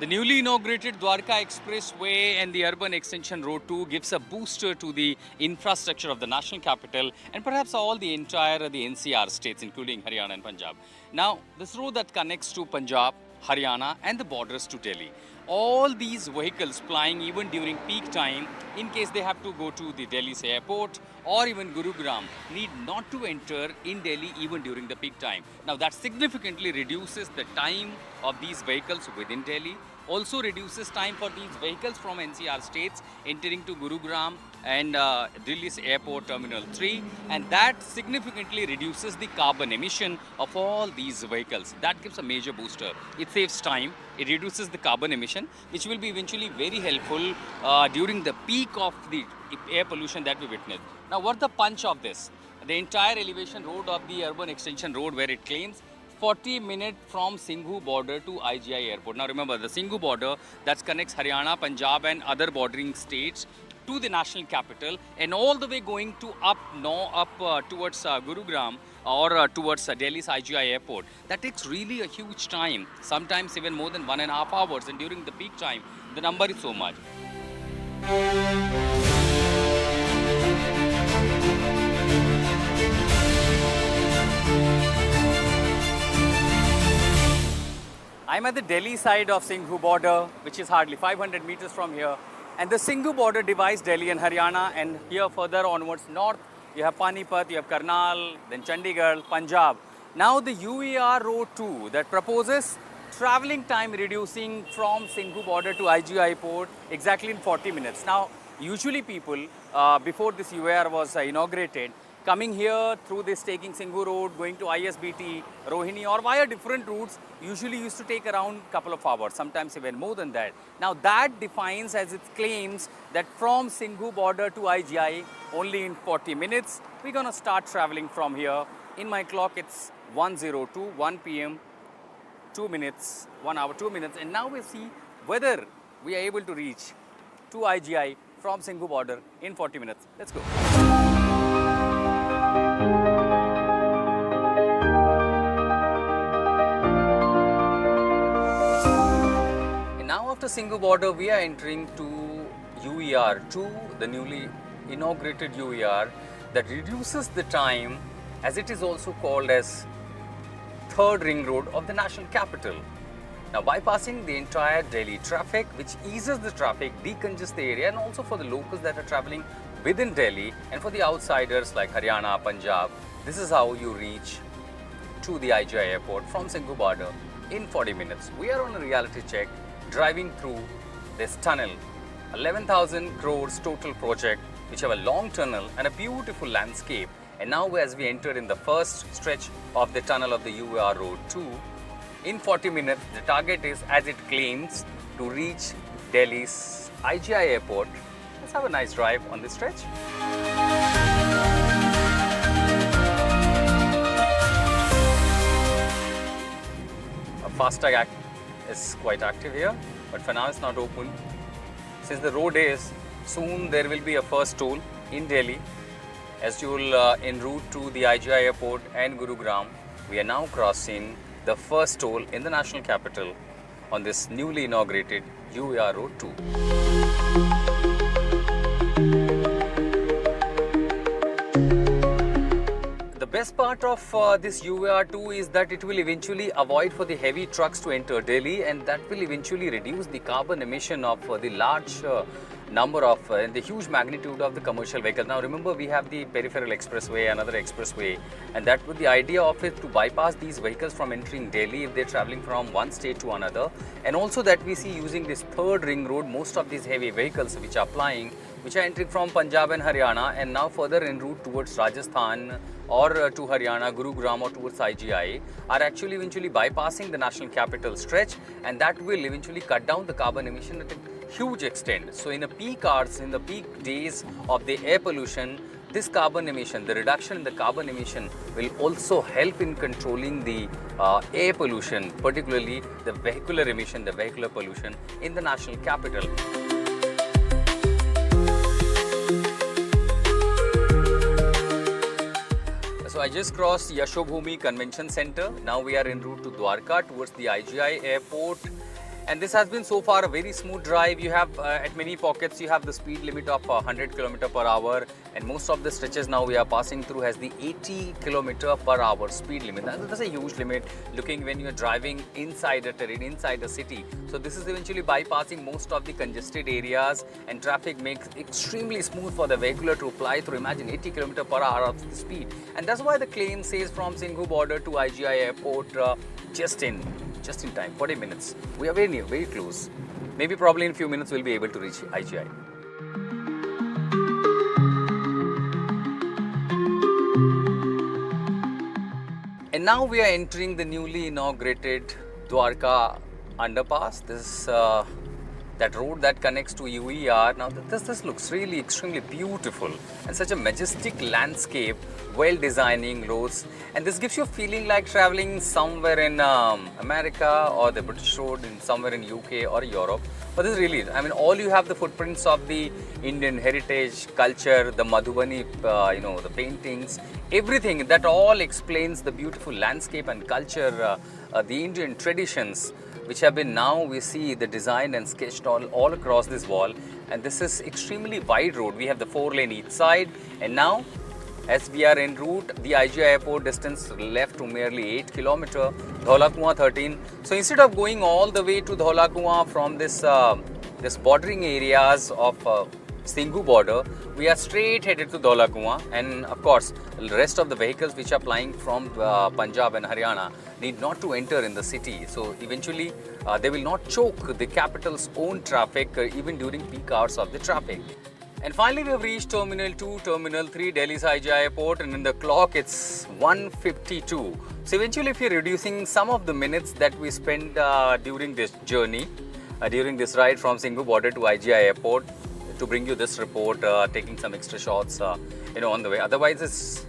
The newly inaugurated Dwarka Expressway and the urban extension Road 2 gives a booster to the infrastructure of the national capital and perhaps all the entire the NCR states, including Haryana and Punjab. Now, this road that connects to Punjab, Haryana and the borders to Delhi. All these vehicles plying even during peak time, in case they have to go to the Delhi's airport or even Gurugram, need not to enter in Delhi even during the peak time. Now that significantly reduces the time of these vehicles within Delhi, also reduces time for these vehicles from NCR states entering to Gurugram and Delhi's airport terminal 3, and that significantly reduces the carbon emission of all these vehicles. That gives a major booster. It saves time, it reduces the carbon emission, which will be eventually very helpful during the peak of the air pollution that we witness. Now what's the punch of this? The entire elevation road of the urban extension road, where it claims 40 minutes from Singhu Border to IGI Airport. Now remember, the Singhu Border that connects Haryana, Punjab and other bordering states to the national capital, and all the way going to up towards Gurugram or towards Delhi's IGI Airport. That takes really a huge time, sometimes even more than 1.5 hours, and during the peak time, the number is so much. I'm at the Delhi side of Singhu Border, which is hardly 500 meters from here. And the Singhu Border divides Delhi and Haryana, and here further onwards north, you have Panipat, you have Karnal, then Chandigarh, Punjab. Now the UER-II that proposes travelling time reducing from Singhu Border to IGI Airport exactly in 40 minutes. Now, usually people, before this UER was inaugurated, coming here through this, taking Singhu Road, going to ISBT, Rohini or via different routes, usually used to take around a couple of hours, sometimes even more than that. Now that defines as it claims that from Singhu Border to IGI, only in 40 minutes, we're going to start traveling from here. In my clock, it's 1:02, 1 p.m., 2 minutes, 1 hour, 2 minutes. And now we'll see whether we are able to reach to IGI from Singhu Border in 40 minutes. Let's go. After Singhu Border, we are entering to UER-II, the newly inaugurated UER that reduces the time, as it is also called as third ring road of the national capital. Now bypassing the entire Delhi traffic, which eases the traffic, decongests the area, and also for the locals that are traveling within Delhi and for the outsiders like Haryana, Punjab, this is how you reach to the IGI Airport from Singhu Border in 40 minutes. We are on a reality check, driving through this tunnel, 11,000 crores total project, which have a long tunnel and a beautiful landscape. And now as we enter in the first stretch of the tunnel of the UER-II, in 40 minutes, the target is, as it claims, to reach Delhi's IGI Airport. Let's have a nice drive on this stretch. A FASTag is quite active here, but for now it's not open. Since the road is, soon there will be a first toll in Delhi. As you will en route to the IGI Airport and Gurugram, we are now crossing the first toll in the national capital on this newly inaugurated UER-II. The best part of this UER-II is that it will eventually avoid for the heavy trucks to enter Delhi, and that will eventually reduce the carbon emission of the large number of the huge magnitude of the commercial vehicles. Now remember, we have the peripheral expressway, another expressway, and that with the idea of it to bypass these vehicles from entering Delhi if they're traveling from one state to another, and also that we see using this third ring road, most of these heavy vehicles which are entering from Punjab and Haryana and now further en route towards Rajasthan or to Haryana, Gurugram or towards IGI, are actually eventually bypassing the national capital stretch, and that will eventually cut down the carbon emission at a huge extent. So in the peak hours, in the peak days of the air pollution, this carbon emission, the reduction in the carbon emission will also help in controlling the air pollution, particularly the vehicular emission, the vehicular pollution in the national capital. So I just crossed Yashobhumi Convention Center. Now we are en route to Dwarka towards the IGI Airport. And this has been so far a very smooth drive. You have at many pockets you have the speed limit of 100 km per hour, and most of the stretches now we are passing through has the 80 km per hour speed limit. That's a huge limit looking when you are driving inside a terrain, inside a city. So this is eventually bypassing most of the congested areas, and traffic makes extremely smooth for the vehicular to fly through. Imagine 80 km per hour of the speed, and that's why the claim says from Singhu Border to IGI Airport just in time, 40 minutes. We are very near, very close. Maybe probably in a few minutes we'll be able to reach IGI. And now we are entering the newly inaugurated Dwarka underpass. This that road that connects to UER. Now this looks really extremely beautiful, and such a majestic landscape, well designing roads, and this gives you a feeling like traveling somewhere in America or the British road in somewhere in UK or Europe. But this really, I mean, all you have the footprints of the Indian heritage, culture, the Madhubani, the paintings, everything that all explains the beautiful landscape and culture, the Indian traditions, which have been now we see the designed and sketched all across this wall. And this is extremely wide road. We have the 4-lane each side, and now as we are en route, the IGI Airport distance left to merely 8 km, Dhaula Kuan 13. So instead of going all the way to Dhaula Kuan from this bordering areas of Singhu Border, we are straight headed to Dhaula Kuan, and of course the rest of the vehicles which are flying from Punjab and Haryana need not to enter in the city. So eventually they will not choke the capital's own traffic even during peak hours of the traffic. And finally we have reached Terminal 2, Terminal 3, Delhi's IGI Airport, and in the clock it's 1:52. So eventually if you're reducing some of the minutes that we spend during this journey, during this ride from Singhu Border to IGI Airport, to bring you this report, taking some extra shots on the way. Otherwise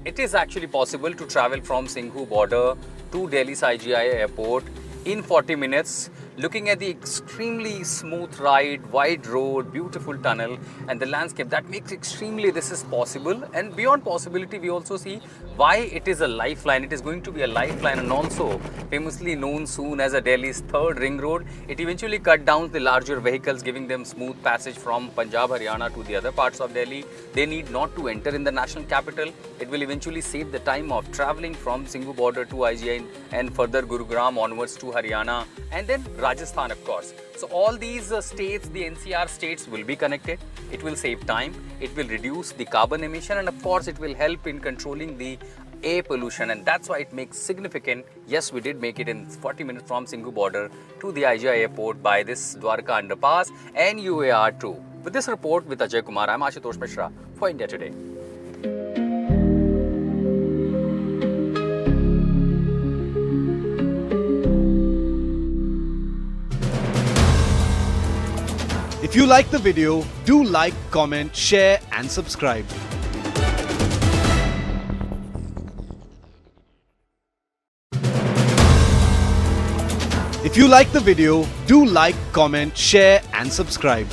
it is actually possible to travel from Singhu Border to Delhi's IGI Airport in 40 minutes, looking at the extremely smooth ride, wide road, beautiful tunnel, and the landscape. That makes extremely this is possible. And beyond possibility, we also see why it is a lifeline. It is going to be a lifeline, and also famously known soon as a Delhi's third ring road. It eventually cut down the larger vehicles, giving them smooth passage from Punjab, Haryana to the other parts of Delhi. They need not to enter in the national capital. It will eventually save the time of traveling from Singhu Border to IGI and further Gurugram onwards to Haryana, and then Rajasthan, of course. So all these states, the NCR states, will be connected. It will save time, it will reduce the carbon emission, and of course it will help in controlling the air pollution, and that's why it makes significant. Yes, we did make it in 40 minutes from Singhu Border to the IGI Airport by this Dwarka underpass and UER-II. With this report with Ajay Kumar, I'm Ashutosh Mishra for India Today. If you like the video, do like, comment, share and subscribe. If you like the video, do like, comment, share and subscribe.